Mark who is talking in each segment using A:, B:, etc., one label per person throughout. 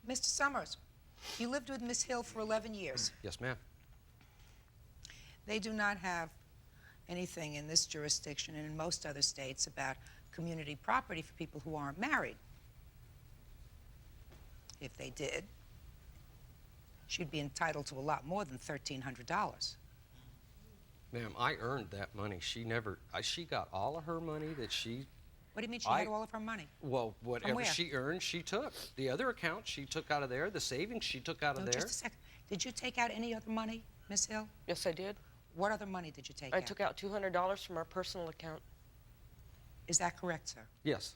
A: Mr. Summers, you lived with Miss Hill for 11 years.
B: Yes, ma'am.
A: They do not have anything in this jurisdiction and in most other states about community property for people who aren't married. If they did, she'd be entitled to a lot more than $1,300.
B: Ma'am, I earned that money. She got all of her money that she...
A: What do you mean she had all of her money?
B: Well, whatever she earned, she took. The other account she took out of there. The savings she took out of there.
A: Just a second. Did you take out any other money, Miss Hill?
C: Yes, I did.
A: What other money did you take out?
C: I took out $200 from our personal account.
A: Is that correct, sir?
B: Yes.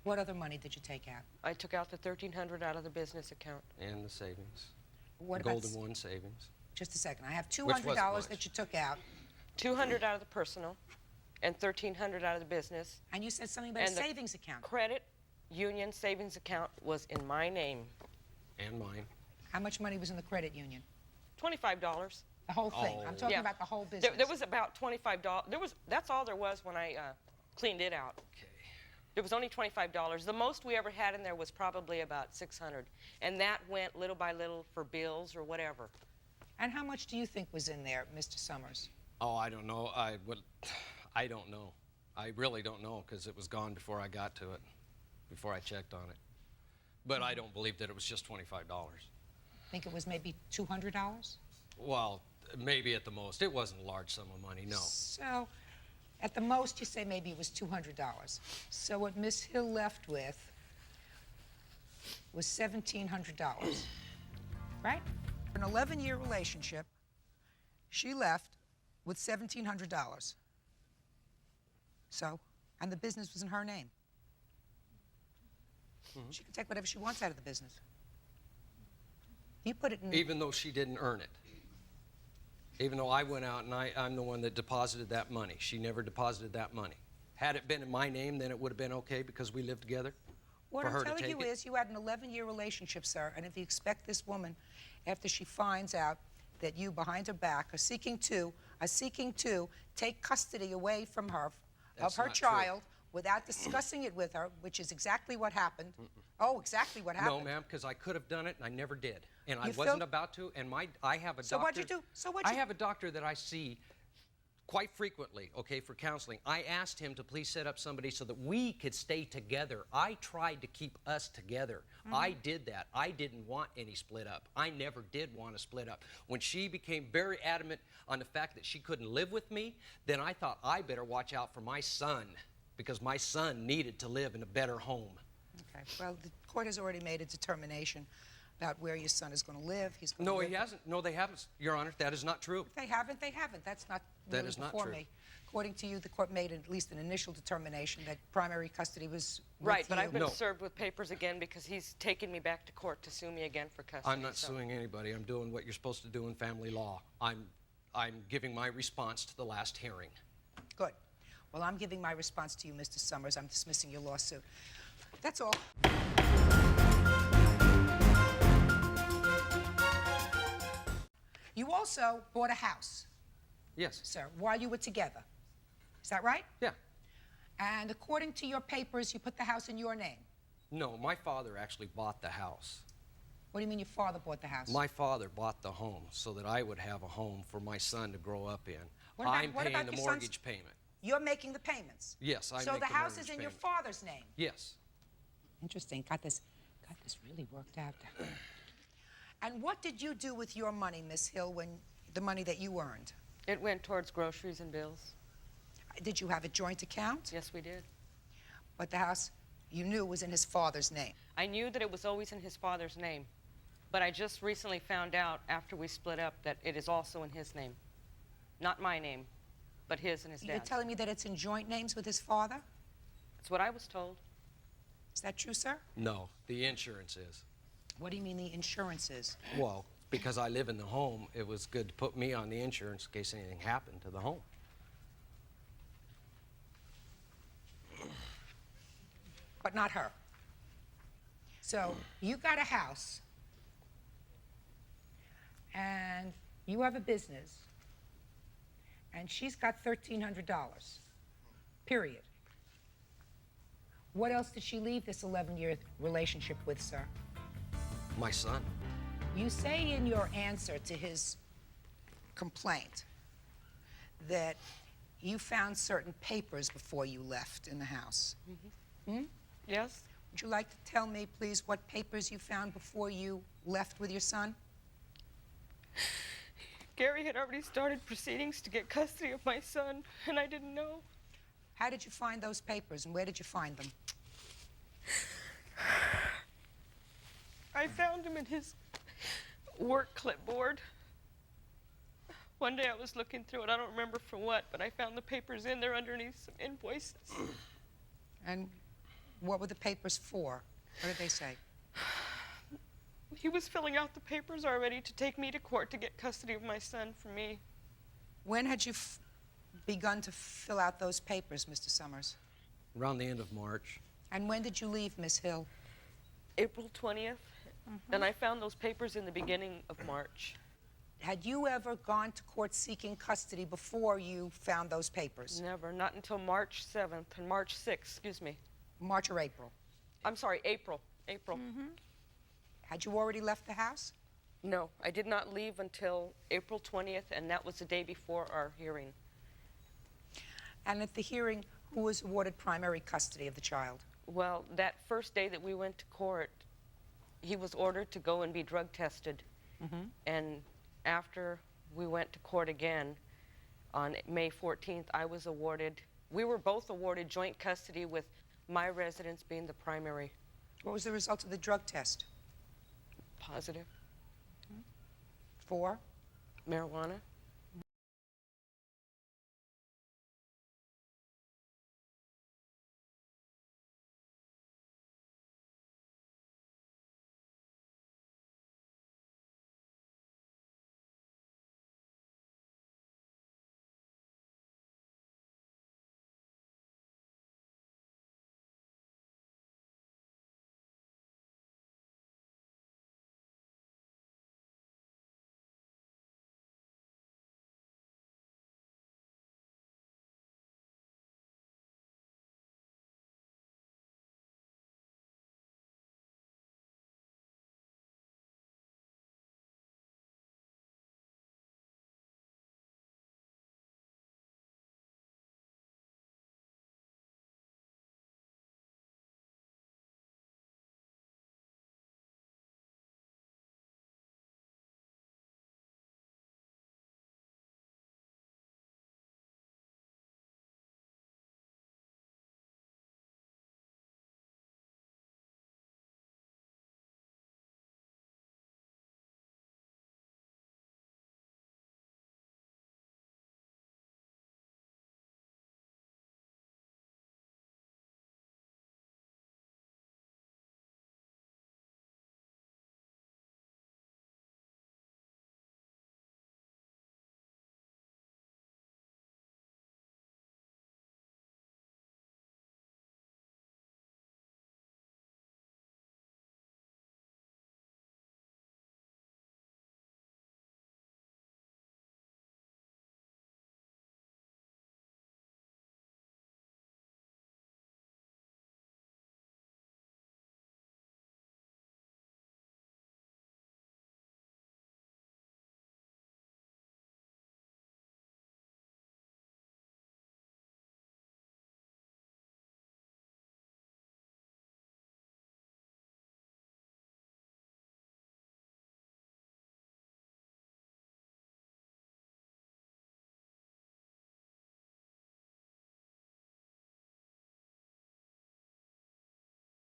A: What other money did you take out?
C: I took out the $1,300 out of the business account.
B: And the savings.
A: What
B: Golden One savings.
A: Just a second. I have $200 that you took out.
C: $200 out of the personal and $1,300 out of the business.
A: And you said something about a savings account.
C: Credit union savings account was in my name.
B: And mine.
A: How much money was in the credit union?
C: $25.
A: The whole thing. I'm talking about the whole business.
C: There was about $25. That's all there was when I cleaned it out.
B: Okay.
C: There was only $25. The most we ever had in there was probably about $600, and that went little by little for bills or whatever.
A: And how much do you think was in there, Mr. Summers?
B: Oh, I don't know. I don't know. I really don't know because it was gone before I got to it, before I checked on it. But I don't believe that it was just $25.
A: Think it was maybe $200?
B: Well, maybe at the most. It wasn't a large sum of money, no.
A: So, at the most, you say maybe it was $200. So what Miss Hill left with was $1,700, right? For an 11-year relationship, she left with $1,700. So, and the business was in her name. Mm-hmm. She can take whatever she wants out of the business. You put it in...
B: Even though she didn't earn it. Even though I went out and I'm the one that deposited that money. She never deposited that money. Had it been in my name, then it would have been okay because we lived together.
A: What I'm telling you is you had an 11-year relationship, sir, and if you expect this woman, after she finds out that you, behind her back, are seeking to take custody away from her, of her child, without discussing it with her, which is exactly what happened. Oh, exactly what happened.
B: No, ma'am, because I could have done it, and I never did. And I wasn't about to, and I have a doctor...
A: So what'd you do?
B: I have a doctor that I see quite frequently, okay, for counseling. I asked him to please set up somebody so that we could stay together. I tried to keep us together. Mm-hmm. I did that. I didn't want any split up. I never did want to split up. When she became very adamant on the fact that she couldn't live with me, then I thought I better watch out for my son because my son needed to live in a better home.
A: Okay. Well, the court has already made a determination about where your son is going to live. He's going
B: to
A: live.
B: He hasn't. No, they haven't, Your Honor. That is not true.
A: If they haven't, they haven't. That's not really before me. According to you, the court made at least an initial determination that primary custody was with
C: right, but
A: you.
C: I've been served with papers again because he's taken me back to court to sue me again for custody.
B: I'm not suing anybody. I'm doing what you're supposed to do in family law. I'm giving my response to the last hearing.
A: Good. Well, I'm giving my response to you, Mr. Summers. I'm dismissing your lawsuit. That's all. You also bought a house.
B: Yes.
A: Sir, while you were together. Is that right?
B: Yeah.
A: And according to your papers, you put the house in your name.
B: No, my father actually bought the house.
A: What do you mean your father bought the house?
B: My father bought the home so that I would have a home for my son to grow up in.
A: I'm
B: paying the mortgage payment.
A: You're making the payments?
B: Yes, I make the
A: So the house
B: mortgage
A: is in
B: payment.
A: your father's name?
B: Yes.
A: Interesting. Got this really worked out. And what did you do with your money, Miss Hill, the money that you earned?
C: It went towards groceries and bills.
A: Did you have a joint account?
C: Yes, we did.
A: But the house, you knew, was in his father's name.
C: I knew that it was always in his father's name, but I just recently found out after we split up that it is also in his name. Not my name, but his and his dad's.
A: You're telling me that it's in joint names with his father?
C: That's what I was told.
A: Is that true, sir?
B: No, the insurance is.
A: What do you mean the insurance is?
B: Well, because I live in the home, it was good to put me on the insurance in case anything happened to the home.
A: But not her. So you got a house, and you have a business, and she's got $1,300, period. What else did she leave this 11-year relationship with, sir?
B: My son.
A: You say in your answer to his complaint that you found certain papers before you left in the house.
C: Yes?
A: Would you like to tell me, please, what papers you found before you left with your son?
C: Gary had already started proceedings to get custody of my son, and I didn't know.
A: How did you find those papers, and where did you find them?
C: I found him in his work clipboard. One day I was looking through it, I don't remember for what, but I found the papers in there underneath some invoices.
A: And what were the papers for? What did they say?
C: He was filling out the papers already to take me to court to get custody of my son for me.
A: When had you begun to fill out those papers, Mr. Summers?
B: Around the end of March.
A: And when did you leave, Miss Hill?
C: April 20th, and I found those papers in the beginning of March.
A: Had you ever gone to court seeking custody before you found those papers?
C: Never, not until March 7th, and March 6th, excuse me.
A: March or April?
C: I'm sorry, April.
A: Had you already left the house?
C: No, I did not leave until April 20th, and that was the day before our hearing.
A: And at the hearing, who was awarded primary custody of the child?
C: Well, that first day that we went to court, he was ordered to go and be drug tested. And after we went to court again on May 14th, we were both awarded joint custody with my residence being the primary.
A: What was the result of the drug test?
C: Positive.
A: For?
C: Marijuana.